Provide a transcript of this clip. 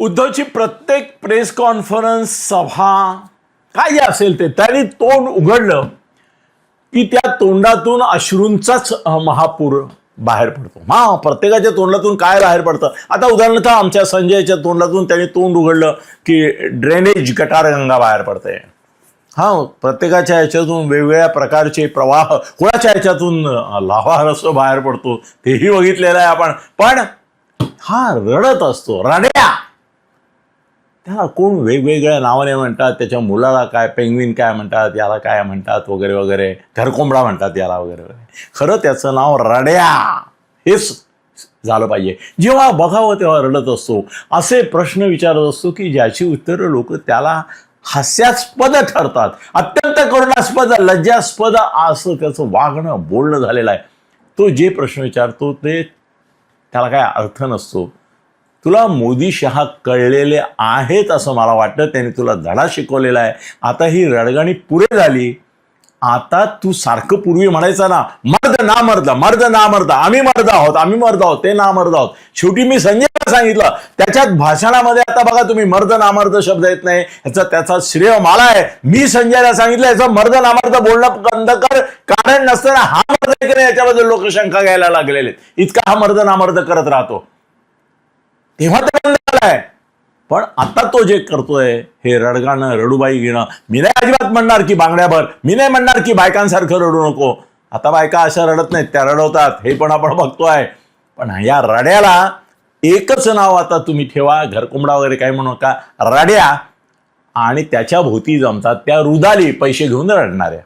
उद्धवची प्रत्येक press conference सभा काय असेल ते त्यांनी तोंड उघडलं की त्या तोंडातून अश्रूंचाच महापूर बाहेर पडतो. प्रत्येकाच्या तोंडातून काय बाहेर पडतं. आता उदाहरणार्थ आमच्या संजयच्या तोंडातून त्यांनी तोंड उघडलं की ड्रेनेज गटारगंगा बाहेर पडते. प्रत्येकाच्या ह्याच्यातून वेगवेगळ्या प्रकारचे प्रवाह, कोणाच्या ह्याच्यातून लाव्हारस बाहेर पडतो तेही बघितलेलं आहे आपण. पण हा रडत असतो, रड्या. त्याला कोण वेगवेगळ्या नावाने म्हणतात, त्याच्या मुलाला काय पेंग्विन काय म्हणतात, याला काय म्हणतात वगैरे वगैरे, घरकोंबडा म्हणतात याला वगैरे वगैरे. खरं त्याचं नाव रड्या हेच झालं पाहिजे. जेव्हा बघावं तेव्हा रडत असतो, असे प्रश्न विचारत असतो की ज्याची उत्तरं लोक त्याला हास्यास्पद ठरतात. अत्यंत करुणास्पद, लज्जास्पद असं त्याचं वागणं बोलणं झालेलं आहे. तो जे प्रश्न विचारतो ते त्याला काय अर्थ नसतो. तुला मोदी शहा कळलेले आहेत असं मला वाटतं. त्यांनी तुला धडा शिकवलेला आहे. आता ही रडगाणी पुरे झाली. आता तू सारखं पूर्वी म्हणायचं ना, मर्द ना मर्द, मर्द ना मर्द, आम्ही मर्द आहोत, आम्ही मर्द आहोत, ते ना मर्द आहोत. शेवटी मी संजयला सांगितलं, त्याच्यात भाषणामध्ये आता बघा तुम्ही मर्द नामर्द शब्द येत नाही, त्याचा श्रेय मला आहे. मी संजयला सांगितलं याचं मर्द नामर्द बोलणं बंद कर, कारण नसताना हा मर्द की नाही याच्याबद्दल लोक शंका घ्यायला लागलेले. इतका हा मर्द नामर्द करत राहतो. तेव्हा ते बंद झालंय. पण आता तो जे करतोय हे रडगाणं, रडूबाई घेणं, मी नाही अजिबात म्हणणार की बांगड्याभर, मी नाही म्हणणार की बायकांसारखं रडू नको. आता बायका अशा रडत नाहीत, त्या रडवतात, हे पण आपण बघतोय. पण या रड्याला एकच नाव आता तुम्ही ठेवा, घरकोंबडा वगैरे काही म्हणू नका, रड्या. आणि त्याच्या भोवती जमतात त्या रुदाली पैसे घेऊन रडणाऱ्या.